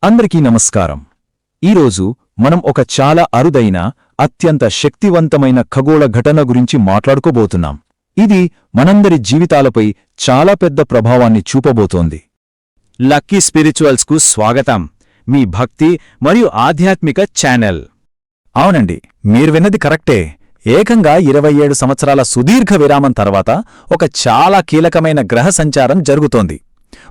అందరికీ నమస్కారం. ఈరోజు మనం ఒక చాలా అరుదైన, అత్యంత శక్తివంతమైన ఖగోళ ఘటన గురించి మాట్లాడుకోబోతున్నాం. ఇది మనందరి జీవితాలపై చాలా పెద్ద ప్రభావాన్ని చూపబోతోంది. లక్కీ స్పిరిచువల్స్కు స్వాగతం, మీ భక్తి మరియు ఆధ్యాత్మిక ఛానల్. అవునండి, మీరు విన్నది కరెక్టే. ఏకంగా 27 సంవత్సరాల సుదీర్ఘ విరామం తర్వాత ఒక చాలా కీలకమైన గ్రహ సంచారం జరుగుతోంది.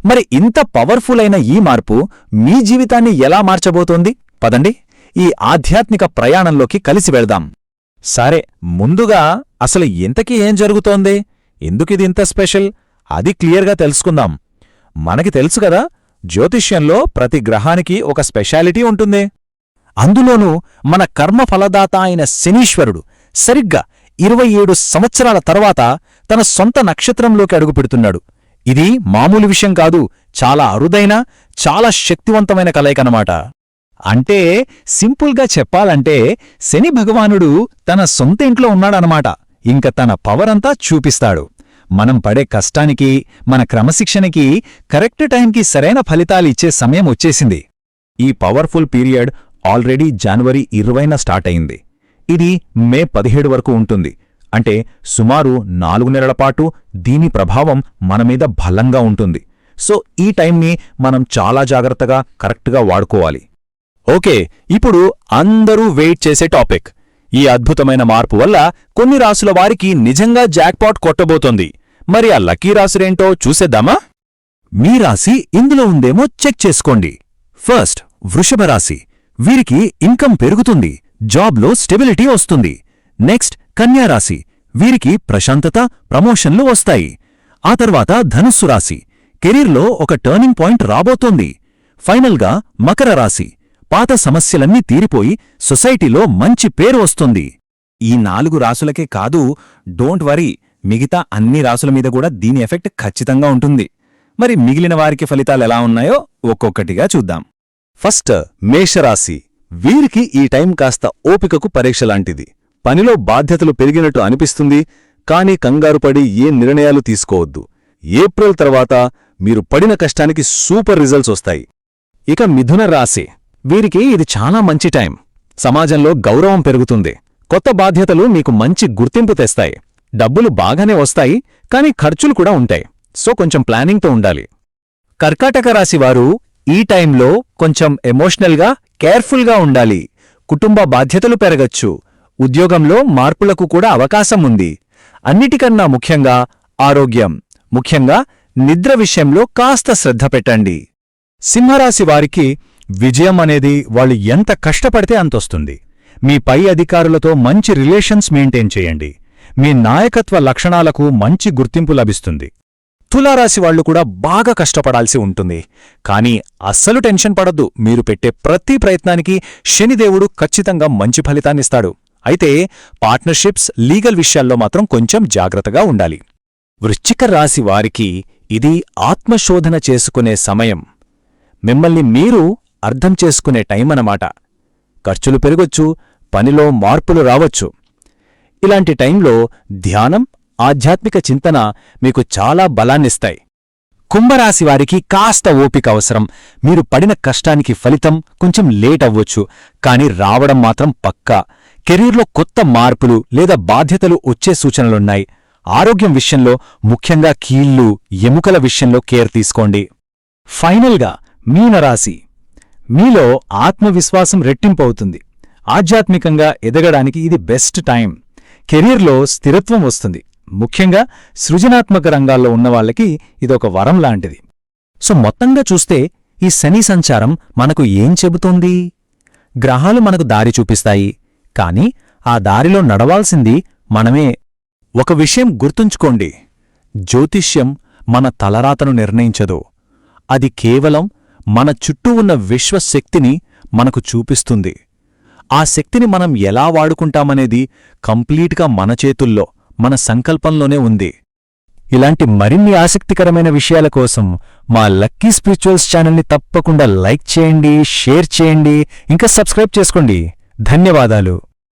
మరి ఇంత పవర్ఫుల్ అయిన ఈ మార్పు మీ జీవితాన్ని ఎలా మార్చబోతోంది? పదండి, ఈ ఆధ్యాత్మిక ప్రయాణంలోకి కలిసి వెళ్దాం. సరే, ముందుగా అసలు ఇంతకీ ఏం జరుగుతోంది? ఎందుకిది ఇంత స్పెషల్? అది క్లియర్గా తెలుసుకుందాం. మనకి తెలుసు కదా, జ్యోతిష్యంలో ప్రతి గ్రహానికి ఒక స్పెషాలిటీ ఉంటుంది. అందులోనూ మన కర్మఫలదాత అయిన శనీశ్వరుడు సరిగ్గా 27 సంవత్సరాల తర్వాత తన సొంత నక్షత్రంలోకి అడుగుపెడుతున్నాడు. ఇది మామూలు విషయం కాదు, చాలా అరుదైన, చాలా శక్తివంతమైన కలయికనమాట. అంటే సింపుల్గా చెప్పాలంటే శని భగవానుడు తన సొంత ఇంట్లో ఉన్నాడనమాట. ఇంక తన పవరంతా చూపిస్తాడు. మనం పడే కష్టానికి, మన క్రమశిక్షణకి కరెక్ట్ టైంకి సరైన ఫలితాలిచ్చే సమయం వచ్చేసింది. ఈ పవర్ఫుల్ పీరియడ్ ఆల్రెడీ జనవరి 20న స్టార్ట్ అయింది. ఇది మే 17 వరకు ఉంటుంది. అంటే సుమారు 4 నెలల పాటు దీని ప్రభావం మనమీద బలంగా ఉంటుంది. సో ఈ టైంని మనం చాలా జాగ్రత్తగా, కరెక్ట్గా వాడుకోవాలి. ఓకే, ఇప్పుడు అందరూ వెయిట్ చేసే టాపిక్. ఈ అద్భుతమైన మార్పు వల్ల కొన్ని రాసుల వారికి నిజంగా జాక్పాట్ కొట్టబోతోంది. మరి ఆ లక్కీ రాసులేంటో చూసేద్దామా? మీ రాశి ఇందులో ఉందేమో చెక్ చేసుకోండి. ఫస్ట్, వృషభ రాశి. వీరికి ఇన్కమ్ పెరుగుతుంది, జాబ్లో స్టెబిలిటీ వస్తుంది. నెక్స్ట్, కన్యారాశి. వీరికి ప్రశాంతత, ప్రమోషన్లు వస్తాయి. ఆ తర్వాత ధనుస్సు రాశి. కెరీర్లో ఒక టర్నింగ్ పాయింట్ రాబోతోంది. ఫైనల్గా మకర రాశి. పాత సమస్యలన్నీ తీరిపోయి సొసైటీలో మంచి పేరు వస్తుంది. ఈ 4 రాసులకే కాదు, డోంట్ వరీ, మిగతా అన్ని రాసుల మీద కూడా దీని ఎఫెక్ట్ ఖచ్చితంగా ఉంటుంది. మరి మిగిలిన వారికి ఫలితాలెలా ఉన్నాయో ఒక్కొక్కటిగా చూద్దాం. ఫస్ట్, మేషరాశి. వీరికి ఈ టైం కాస్త ఓపికకు పరీక్షలాంటిది. పనిలో బాధ్యతలు పెరిగినట్టు అనిపిస్తుంది, కానీ కంగారుపడి ఏ నిర్ణయాలు తీసుకోవద్దు. ఏప్రిల్ తర్వాత మీరు పడిన కష్టానికి సూపర్ రిజల్ట్స్ వస్తాయి. ఇక మిథున రాశి. వీరికి ఇది చాలా మంచి టైం. సమాజంలో గౌరవం పెరుగుతుంది. కొత్త బాధ్యతలు మీకు మంచి గుర్తింపు తెస్తాయి. డబ్బులు బాగానే వస్తాయి, కానీ ఖర్చులు కూడా ఉంటాయి. సో కొంచెం ప్లానింగ్తో ఉండాలి. కర్కాటక రాశివారు ఈ టైంలో కొంచెం ఎమోషనల్గా, కేర్ఫుల్గా ఉండాలి. కుటుంబ బాధ్యతలు పెరగచ్చు. ఉద్యోగంలో మార్పులకు కూడా అవకాశం ఉంది. అన్నిటికన్నా ముఖ్యంగా ఆరోగ్యం, ముఖ్యంగా నిద్ర విషయంలో కాస్త శ్రద్ధ పెట్టండి. సింహరాశి వారికి విజయం అనేది వాళ్ళు ఎంత కష్టపడితే అంతొస్తుంది. మీ పై అధికారులతో మంచి రిలేషన్స్ మెయింటైన్ చేయండి. మీ నాయకత్వ లక్షణాలకు మంచి గుర్తింపు లభిస్తుంది. తులారాశి వాళ్లు కూడా బాగా కష్టపడాల్సి ఉంటుంది. కానీ అస్సలు టెన్షన్ పడద్దు. మీరు పెట్టే ప్రతి ప్రయత్నానికి శనిదేవుడు ఖచ్చితంగా మంచి ఫలితాన్నిస్తాడు. అయితే పార్ట్నర్షిప్స్, లీగల్ విషయాల్లో మాత్రం కొంచెం జాగ్రత్తగా ఉండాలి. వృశ్చిక రాశి వారికి ఇది ఆత్మశోధన చేసుకునే సమయం. మిమ్మల్ని మీరు అర్థం చేసుకునే టైమనమాట. ఖర్చులు పెరగొచ్చు, పనిలో మార్పులు రావచ్చు. ఇలాంటి టైంలో ధ్యానం, ఆధ్యాత్మిక చింతన మీకు చాలా బలాన్నిస్తాయి. కుంభరాశివారికి కాస్త ఓపిక అవసరం. మీరు పడిన కష్టానికి ఫలితం కొంచెం లేట్ అవ్వొచ్చు, కాని రావడం మాత్రం పక్కా. కెరీర్లో కొత్త మార్పులు లేదా బాధ్యతలు వచ్చే సూచనలున్నాయి. ఆరోగ్యం విషయంలో, ముఖ్యంగా కీళ్లు, ఎముకల విషయంలో కేర్ తీసుకోండి. ఫైనల్గా మీనరాశి. మీలో ఆత్మవిశ్వాసం రెట్టింపవుతుంది. ఆధ్యాత్మికంగా ఎదగడానికి ఇది బెస్ట్ టైం. కెరీర్లో స్థిరత్వం వస్తుంది. ముఖ్యంగా సృజనాత్మక రంగాల్లో ఉన్నవాళ్లకి ఇదొక వరం లాంటిది. సో మొత్తంగా చూస్తే ఈ శని సంచారం మనకు ఏం చెబుతోంది? గ్రహాలు మనకు దారి చూపిస్తాయి, కాని ఆ దారిలో నడవాల్సింది మనమే. ఒక విషయం గుర్తుంచుకోండి, జ్యోతిష్యం మన తలరాతను నిర్ణయించదు. అది కేవలం మన చుట్టూ ఉన్న విశ్వశక్తిని మనకు చూపిస్తుంది. ఆ శక్తిని మనం ఎలా వాడుకుంటామనేది కంప్లీట్గా మన చేతుల్లో, మన సంకల్పంలోనే ఉంది. ఇలాంటి మరిన్ని ఆసక్తికరమైన విషయాల కోసం మా లక్కీ స్పిరిచువల్స్ ఛానల్ని తప్పకుండా లైక్ చేయండి, షేర్ చేయండి, ఇంకా సబ్స్క్రైబ్ చేసుకోండి. ధన్యవాదాలు.